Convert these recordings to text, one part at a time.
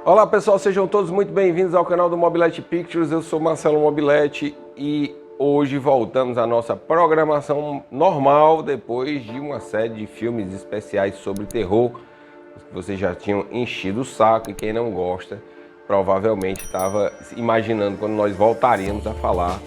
Olá pessoal, sejam todos muito bem-vindos ao canal do Mobilete Pictures. Eu sou Marcelo Mobilete e hoje voltamos à nossa programação normal depois de uma série de filmes especiais sobre terror que vocês já tinham enchido o saco, e quem não gosta provavelmente estava imaginando quando nós voltaríamos a falar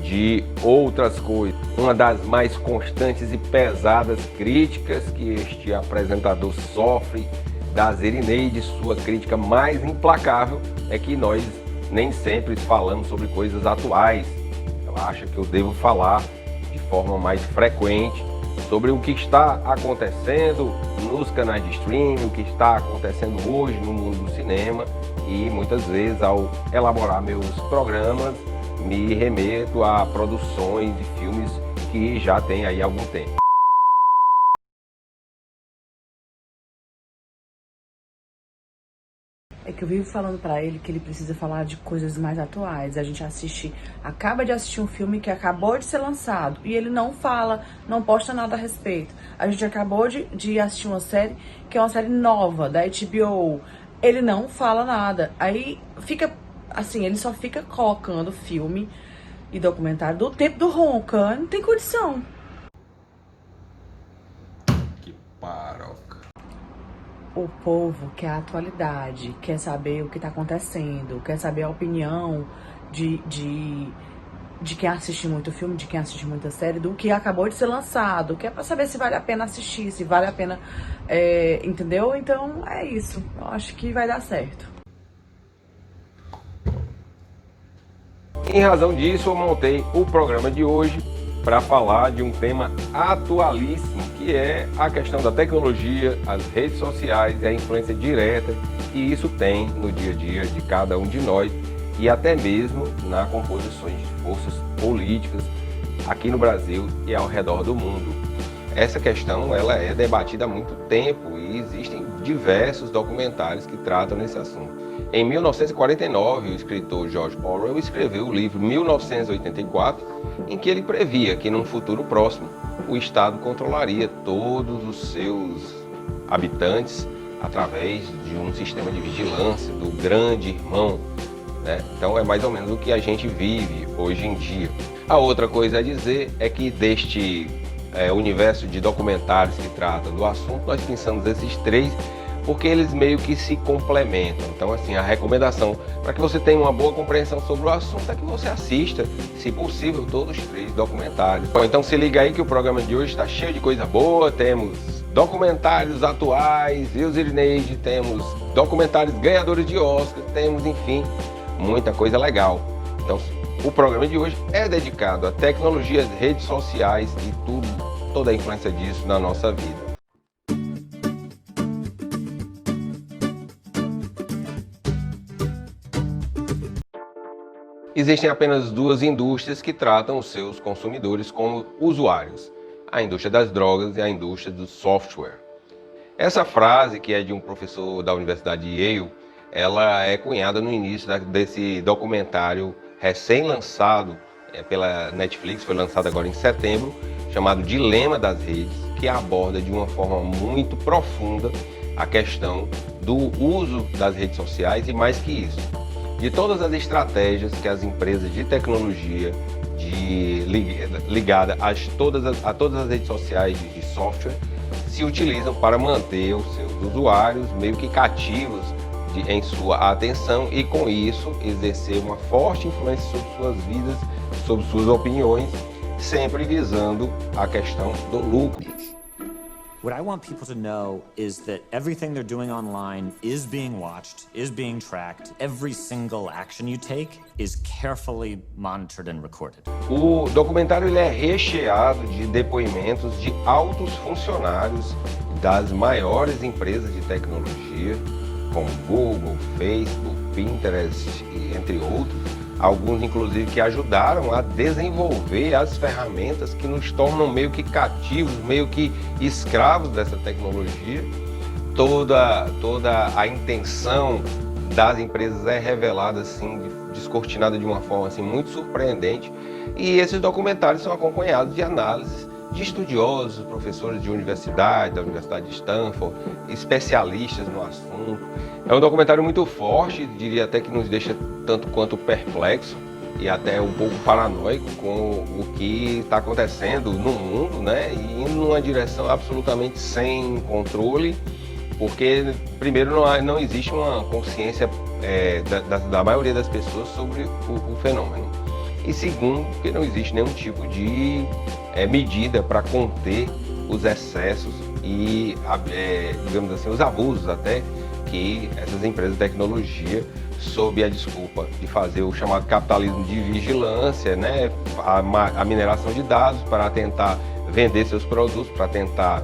de outras coisas. Uma das mais constantes e pesadas críticas que este apresentador sofre das Irineide, sua crítica mais implacável, é que nós nem sempre falamos sobre coisas atuais. Ela acha que eu devo falar de forma mais frequente sobre o que está acontecendo nos canais de streaming, o que está acontecendo hoje no mundo do cinema, e muitas vezes ao elaborar meus programas me remeto a produções de filmes que já tem aí algum tempo. É que eu vivo falando pra ele que ele precisa falar de coisas mais atuais. A gente acaba de assistir um filme que acabou de ser lançado e ele não fala, não posta nada a respeito. A gente acabou de assistir uma série que é uma série nova da HBO. Ele não fala nada. Aí fica assim, ele só fica colocando filme e documentário do tempo do Ronca. Não tem condição. Que paroca. O povo quer a atualidade, quer saber o que está acontecendo, quer saber a opinião de quem assiste muito filme, de quem assiste muita série, do que acabou de ser lançado, que é para saber se vale a pena assistir, se vale a pena, entendeu? Então é isso, eu acho que vai dar certo. Em razão disso, eu montei o programa de hoje para falar de um tema atualíssimo, que é a questão da tecnologia, as redes sociais e a influência direta que isso tem no dia a dia de cada um de nós e até mesmo na composição de forças políticas aqui no Brasil e ao redor do mundo. Essa questão ela é debatida há muito tempo e existem diversos documentários que tratam nesse assunto. Em 1949, o escritor George Orwell escreveu o livro 1984, em que ele previa que num futuro próximo o Estado controlaria todos os seus habitantes através de um sistema de vigilância do grande irmão, né? Então é mais ou menos o que a gente vive hoje em dia. A outra coisa a dizer é que deste universo de documentários que tratam do assunto, nós pensamos esses três porque eles meio que se complementam. Então, assim, a recomendação para que você tenha uma boa compreensão sobre o assunto é que você assista, se possível, todos os três documentários. Bom, então se liga aí que o programa de hoje está cheio de coisa boa. Temos documentários atuais, eu, Irineide, temos documentários ganhadores de Oscar, temos, enfim, muita coisa legal. Então, o programa de hoje é dedicado à tecnologia, às redes sociais e toda a influência disso na nossa vida. Existem apenas duas indústrias que tratam os seus consumidores como usuários: a indústria das drogas e a indústria do software. Essa frase, que é de um professor da Universidade de Yale, ela é cunhada no início desse documentário recém-lançado pela Netflix, foi lançado agora em setembro, chamado Dilema das Redes, que aborda de uma forma muito profunda a questão do uso das redes sociais e, mais que isso, de todas as estratégias que as empresas de tecnologia ligada a todas as redes sociais de software se utilizam para manter os seus usuários meio que cativos em sua atenção e, com isso, exercer uma forte influência sobre suas vidas, sobre suas opiniões, sempre visando a questão do lucro. What I want people to know is that everything they're doing online is being watched, is being tracked. Every single action you take is carefully monitored and recorded. O documentário ele é recheado de depoimentos de altos funcionários das maiores empresas de tecnologia, como Google, Facebook, Pinterest, entre outros. Alguns, inclusive, que ajudaram a desenvolver as ferramentas que nos tornam meio que cativos, meio que escravos dessa tecnologia. Toda a intenção das empresas é revelada, assim, descortinada de uma forma assim, muito surpreendente. E esses documentários são acompanhados de análises de estudiosos, professores de universidade, da Universidade de Stanford, especialistas no assunto. É um documentário muito forte, diria até que nos deixa tanto quanto perplexo e até um pouco paranoico com o que está acontecendo no mundo, né? E indo numa direção absolutamente sem controle, porque primeiro não existe uma consciência da maioria das pessoas sobre o fenômeno. E segundo, porque não existe nenhum tipo de medida para conter os excessos e, digamos assim, os abusos até que essas empresas de tecnologia, sob a desculpa de fazer o chamado capitalismo de vigilância, né, a mineração de dados para tentar vender seus produtos, para tentar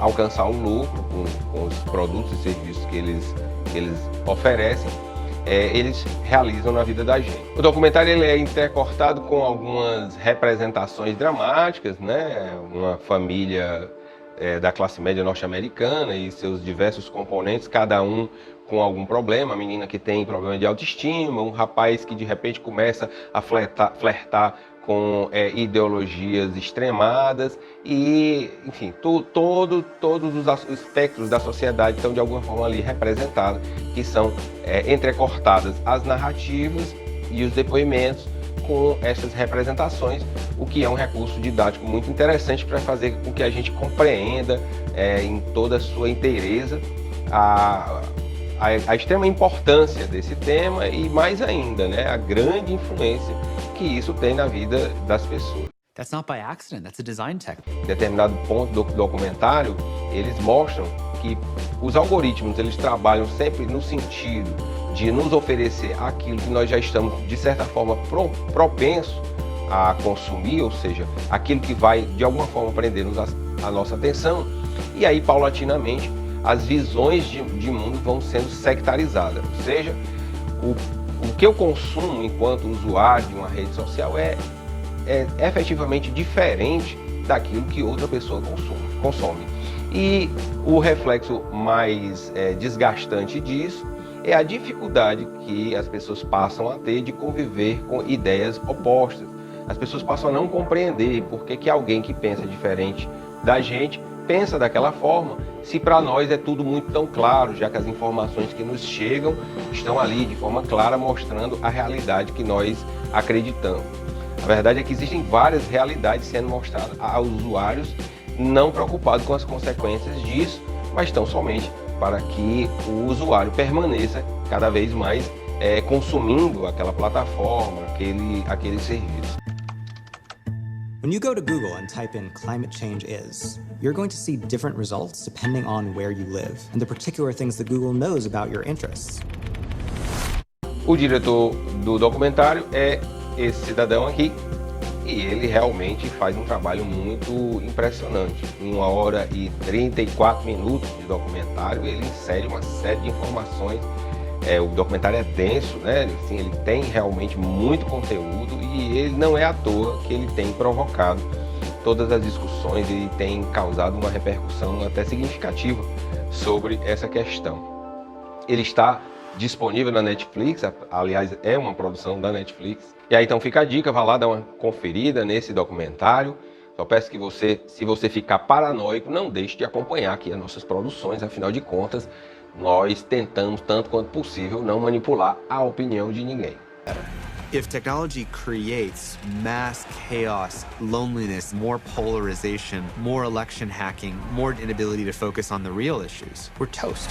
alcançar um lucro com os produtos e serviços que eles oferecem, eles realizam na vida da gente. O documentário ele é intercortado com algumas representações dramáticas, né? Uma família da classe média norte-americana e seus diversos componentes, cada um com algum problema, a menina que tem problema de autoestima, um rapaz que de repente começa a flertar com ideologias extremadas e, enfim, todos os espectros da sociedade estão de alguma forma ali representados, que são entrecortadas as narrativas e os depoimentos com essas representações, o que é um recurso didático muito interessante para fazer com que a gente compreenda em toda a sua inteireza a extrema importância desse tema e, mais ainda, né, a grande influência que isso tem na vida das pessoas. That's not by accident, that's a design technique. Em determinado ponto do documentário, eles mostram que os algoritmos eles trabalham sempre no sentido de nos oferecer aquilo que nós já estamos, de certa forma, propensos a consumir, ou seja, aquilo que vai, de alguma forma, prender-nos a nossa atenção, e aí, paulatinamente, as visões de mundo vão sendo sectarizadas, ou seja, o que eu consumo enquanto usuário de uma rede social é efetivamente diferente daquilo que outra pessoa consome. E o reflexo mais desgastante disso é a dificuldade que as pessoas passam a ter de conviver com ideias opostas. As pessoas passam a não compreender por que alguém que pensa diferente da gente pensa daquela forma, se para nós é tudo muito tão claro, já que as informações que nos chegam estão ali de forma clara mostrando a realidade que nós acreditamos. A verdade é que existem várias realidades sendo mostradas aos usuários, não preocupados com as consequências disso, mas tão somente para que o usuário permaneça cada vez mais consumindo aquela plataforma, aquele serviço. When you go to Google and type in climate change is, you're going to see different results depending on where you live and the particular things that Google knows about your interests. O diretor do documentário é esse cidadão aqui e ele realmente faz um trabalho muito impressionante. Em 1h e 34 minutos de documentário, ele insere uma série de informações. O documentário é denso, né? Assim, ele tem realmente muito conteúdo e ele não é à toa que ele tem provocado todas as discussões e tem causado uma repercussão até significativa sobre essa questão. Ele está disponível na Netflix, aliás, é uma produção da Netflix. E aí então fica a dica, vá lá dar uma conferida nesse documentário. Só peço que você, se você ficar paranoico, não deixe de acompanhar aqui as nossas produções, afinal de contas, nós tentamos, tanto quanto possível, não manipular a opinião de ninguém. If technology creates mass chaos, loneliness, more polarization, more election hacking, more inability to focus on the real issues, we're toast.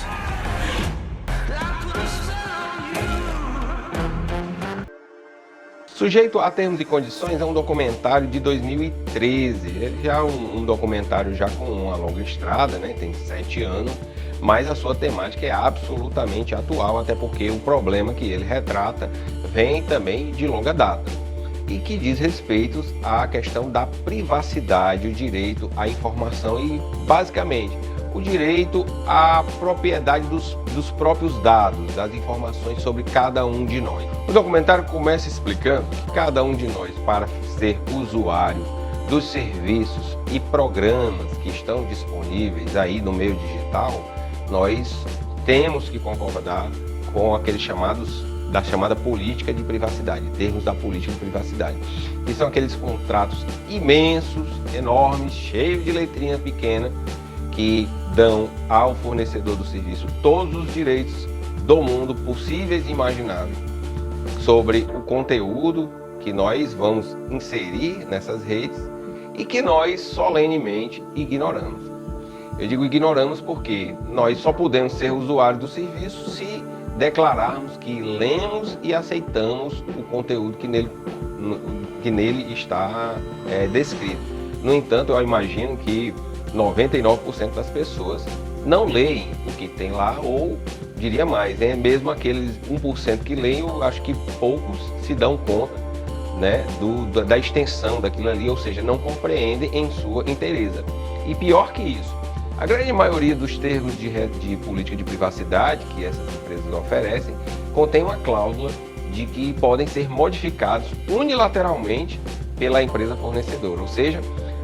Sujeito a Termos e Condições é um documentário de 2013. Ele já é um documentário já com uma longa estrada, né? Tem 7 anos, mas a sua temática é absolutamente atual, até porque o problema que ele retrata vem também de longa data e que diz respeito à questão da privacidade, o direito à informação e, basicamente, o direito à propriedade dos próprios dados, das informações sobre cada um de nós. O documentário começa explicando que cada um de nós, para ser usuário dos serviços e programas que estão disponíveis aí no meio digital, nós temos que concordar com aqueles chamados da chamada política de privacidade, termos da política de privacidade. Que são aqueles contratos imensos, enormes, cheios de letrinha pequena, que dão ao fornecedor do serviço todos os direitos do mundo possíveis e imagináveis sobre o conteúdo que nós vamos inserir nessas redes e que nós solenemente ignoramos. Eu digo ignoramos porque nós só podemos ser usuários do serviço se declararmos que lemos e aceitamos o conteúdo que nele está descrito. No entanto, eu imagino que 99% das pessoas não leem o que tem lá, ou diria mais, mesmo aqueles 1% que leem, eu acho que poucos se dão conta, né, da extensão daquilo ali, ou seja, não compreendem em sua inteireza. E pior que isso, a grande maioria dos termos de política de privacidade que essas empresas oferecem contém uma cláusula de que podem ser modificados unilateralmente pela empresa fornecedora, ou seja,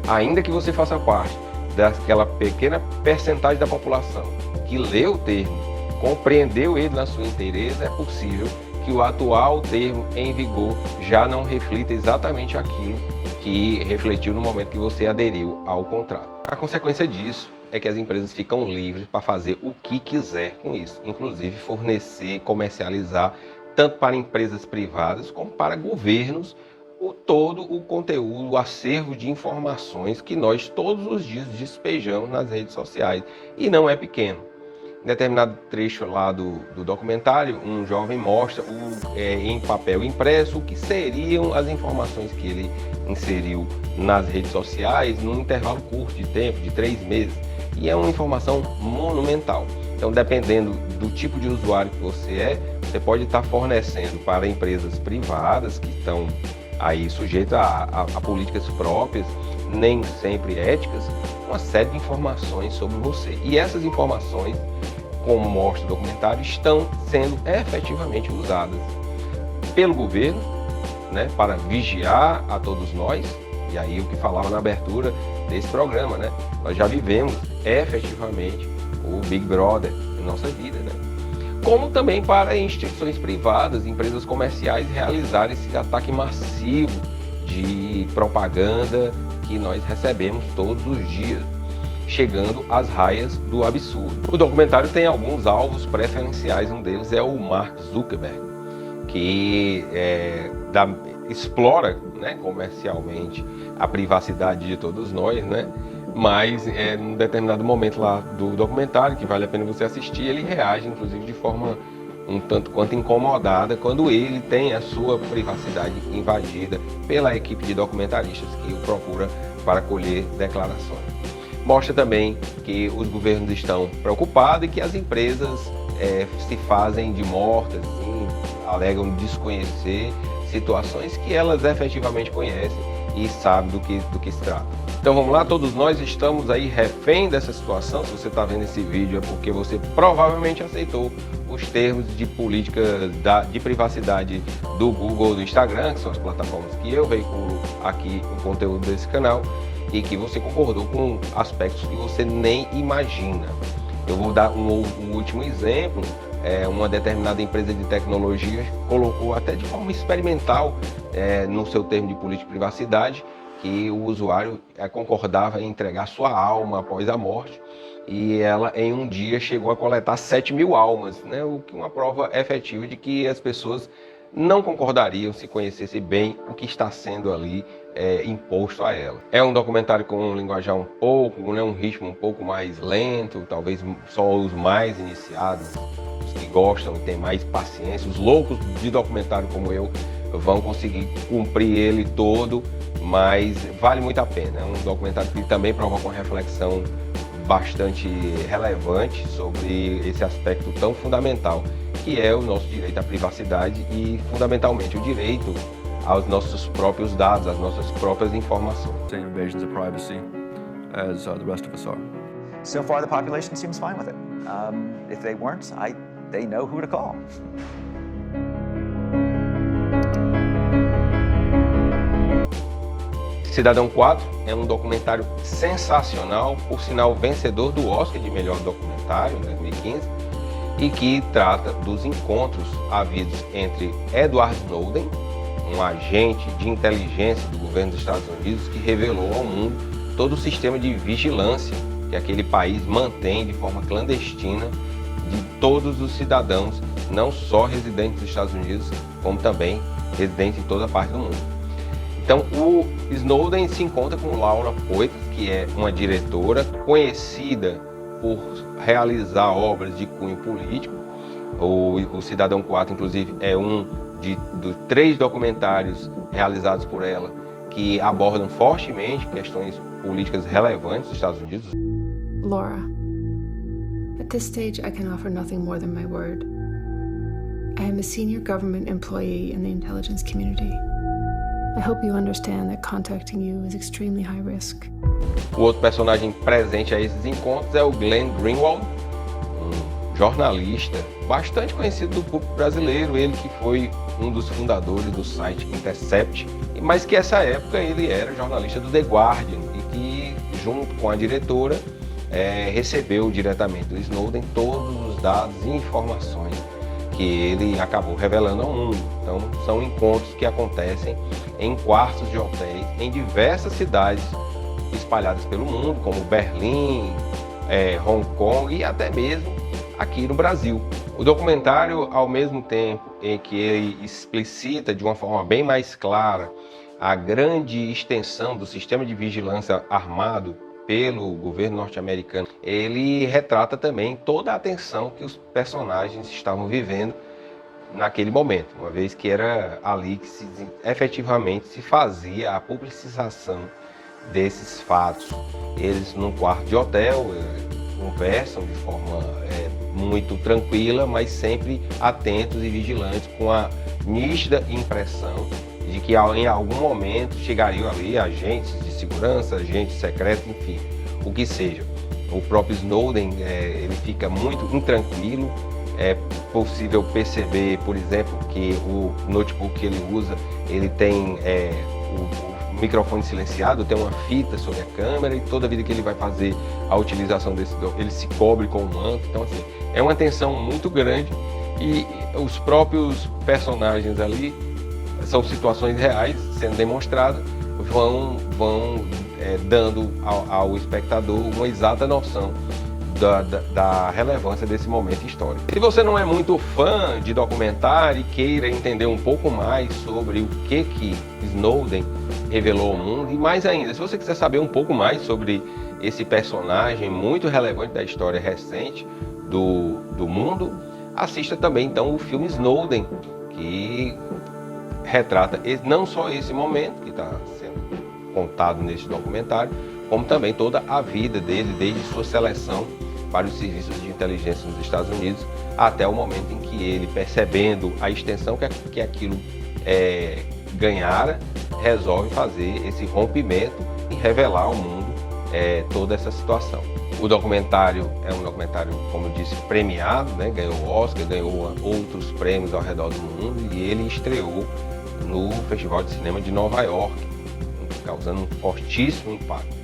ainda que você faça parte daquela pequena percentagem da população que leu o termo, compreendeu ele na sua inteireza, é possível que o atual termo em vigor já não reflita exatamente aquilo que refletiu no momento que você aderiu ao contrato. A consequência disso é que as empresas ficam livres para fazer o que quiser com isso, inclusive fornecer, comercializar, tanto para empresas privadas como para governos, todo o conteúdo, o acervo de informações que nós todos os dias despejamos nas redes sociais. E não é pequeno. Em determinado trecho lá do documentário, um jovem mostra em papel impresso o que seriam as informações que ele inseriu nas redes sociais num intervalo curto de tempo, de 3 meses. E é uma informação monumental. Então, dependendo do tipo de usuário que você pode estar fornecendo para empresas privadas que estão aí sujeitas a políticas próprias, nem sempre éticas, uma série de informações sobre você. E essas informações, como mostra o documentário, estão sendo efetivamente usadas pelo governo, né, para vigiar a todos nós. E aí o que falava na abertura desse programa, né? Nós já vivemos efetivamente o Big Brother em nossa vida, né? Como também para instituições privadas, empresas comerciais realizarem esse ataque massivo de propaganda que nós recebemos todos os dias, chegando às raias do absurdo. O documentário tem alguns alvos preferenciais, um deles é o Mark Zuckerberg, que explora, né, comercialmente a privacidade de todos nós, né? Mas num determinado momento lá do documentário, que vale a pena você assistir, ele reage inclusive de forma um tanto quanto incomodada quando ele tem a sua privacidade invadida pela equipe de documentaristas que o procura para colher declarações. Mostra também que os governos estão preocupados e que as empresas se fazem de mortas, assim, alegam desconhecer situações que elas efetivamente conhecem e sabem do que se trata. Então vamos lá, todos nós estamos aí refém dessa situação. Se você está vendo esse vídeo é porque você provavelmente aceitou os termos de política de privacidade do Google, do Instagram, que são as plataformas que eu veiculo aqui o conteúdo desse canal, e que você concordou com aspectos que você nem imagina. Eu vou dar um último exemplo. Uma determinada empresa de tecnologia colocou até de forma experimental no seu termo de política de privacidade que o usuário concordava em entregar sua alma após a morte, e ela em um dia chegou a coletar 7.000 almas, né? O que é uma prova efetiva de que as pessoas não concordariam se conhecesse bem o que está sendo ali imposto a ela. É um documentário com um linguajar um ritmo um pouco mais lento, talvez só os mais iniciados, os que gostam e têm mais paciência, os loucos de documentário como eu, vão conseguir cumprir ele todo, mas vale muito a pena. É um documentário que também provoca uma reflexão bastante relevante sobre esse aspecto tão fundamental que é o nosso direito à privacidade e, fundamentalmente, o direito aos nossos próprios dados, às nossas próprias informações. Same invasions of privacy as the rest of us are. So far, the population seems fine with it. If they weren't, they know who to call. Cidadão 4 é um documentário sensacional, por sinal vencedor do Oscar de melhor documentário em 2015, e que trata dos encontros havidos entre Edward Snowden, um agente de inteligência do governo dos Estados Unidos que revelou ao mundo todo o sistema de vigilância que aquele país mantém de forma clandestina de todos os cidadãos, não só residentes dos Estados Unidos, como também residentes em toda parte do mundo. Então, o Snowden se encontra com Laura Poitras, que é uma diretora conhecida por realizar obras de cunho político. O Cidadão 4, inclusive, é um dos 3 documentários realizados por ela que abordam fortemente questões políticas relevantes dos Estados Unidos. Laura, at this stage I can offer nothing more than my word. I am a senior government employee in the intelligence community. I hope you understand that contacting you is extremely high risk. O outro personagem presente a esses encontros é o Glenn Greenwald, um jornalista bastante conhecido do público brasileiro, ele que foi um dos fundadores do site Intercept, mas que nessa época ele era jornalista do The Guardian e que, junto com a diretora, recebeu diretamente do Snowden todos os dados e informações que ele acabou revelando ao mundo. Então, são encontros que acontecem em quartos de hotéis em diversas cidades espalhadas pelo mundo, como Berlim, Hong Kong e até mesmo aqui no Brasil. O documentário, ao mesmo tempo em que ele explicita de uma forma bem mais clara a grande extensão do sistema de vigilância armado pelo governo norte-americano, ele retrata também toda a tensão que os personagens estavam vivendo naquele momento, uma vez que era ali que efetivamente se fazia a publicização desses fatos. Eles, num quarto de hotel, conversam de forma muito tranquila, mas sempre atentos e vigilantes, com a nítida impressão de que em algum momento chegariam ali agentes de segurança, agentes secretos, enfim, o que seja. O próprio Snowden, ele fica muito intranquilo. É possível perceber, por exemplo, que o notebook que ele usa, ele tem o microfone silenciado, tem uma fita sobre a câmera, e toda vida que ele vai fazer a utilização desse, ele se cobre com um manto. Então, assim, é uma tensão muito grande, e os próprios personagens ali são situações reais sendo demonstradas, vão dando ao espectador uma exata noção da relevância desse momento histórico. Se você não é muito fã de documentário e queira entender um pouco mais sobre o que Snowden revelou ao mundo, e mais ainda, se você quiser saber um pouco mais sobre esse personagem muito relevante da história recente do mundo, assista também então o filme Snowden, que retrata não só esse momento que está sendo contado nesse documentário, como também toda a vida dele, desde sua seleção para os serviços de inteligência nos Estados Unidos, até o momento em que ele, percebendo a extensão que aquilo ganhara, resolve fazer esse rompimento e revelar ao mundo toda essa situação. O documentário é um documentário, como eu disse, premiado, né? Ganhou o Oscar, ganhou outros prêmios ao redor do mundo, e ele estreou no Festival de Cinema de Nova York, causando um fortíssimo impacto.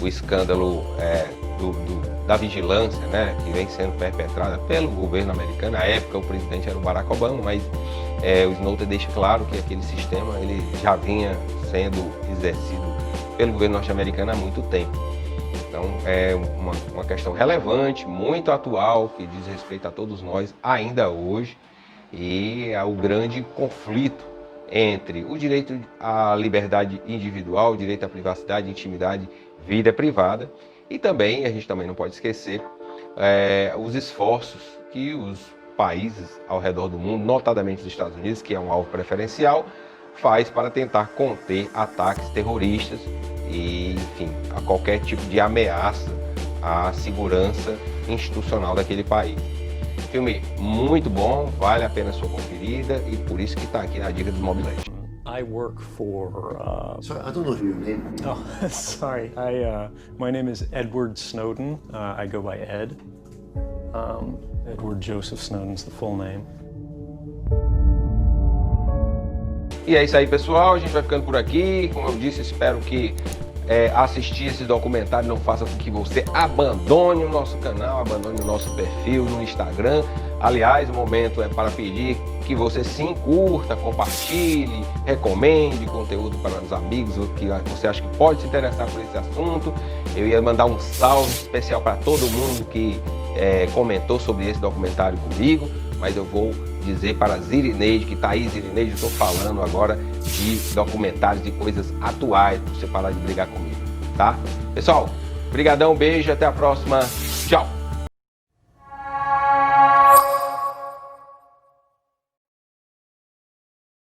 O escândalo da vigilância, né, que vem sendo perpetrada pelo governo americano. Na época o presidente era o Barack Obama, mas o Snowden deixa claro que aquele sistema ele já vinha sendo exercido pelo governo norte-americano há muito tempo. Então é uma questão relevante, muito atual, que diz respeito a todos nós ainda hoje, e é o grande conflito entre o direito à liberdade individual, o direito à privacidade, intimidade, vida privada, e também, a gente também não pode esquecer, os esforços que os países ao redor do mundo, notadamente os Estados Unidos, que é um alvo preferencial, faz para tentar conter ataques terroristas e, enfim, a qualquer tipo de ameaça à segurança institucional daquele país. Filme muito bom, vale a pena a sua conferida, e por isso que está aqui na dica do Mobilete. I work for... Sorry, I don't know your name. Oh, sorry. My name is Edward Snowden. I go by Ed. Edward Joseph Snowden's the full name. E é isso aí, pessoal. A gente vai ficando por aqui. Como eu disse, espero que assistir esse documentário não faça com que você abandone o nosso canal, abandone o nosso perfil no Instagram. Aliás, o momento é para pedir que você sim curta, compartilhe, recomende conteúdo para os amigos que você acha que pode se interessar por esse assunto. Eu ia mandar um salve especial para todo mundo que comentou sobre esse documentário comigo, mas eu vou dizer para a Zirineide, que tá aí, Zirineide, eu estou falando agora de documentários, de coisas atuais, para você parar de brigar comigo, tá? Pessoal, brigadão, beijo, até a próxima, tchau!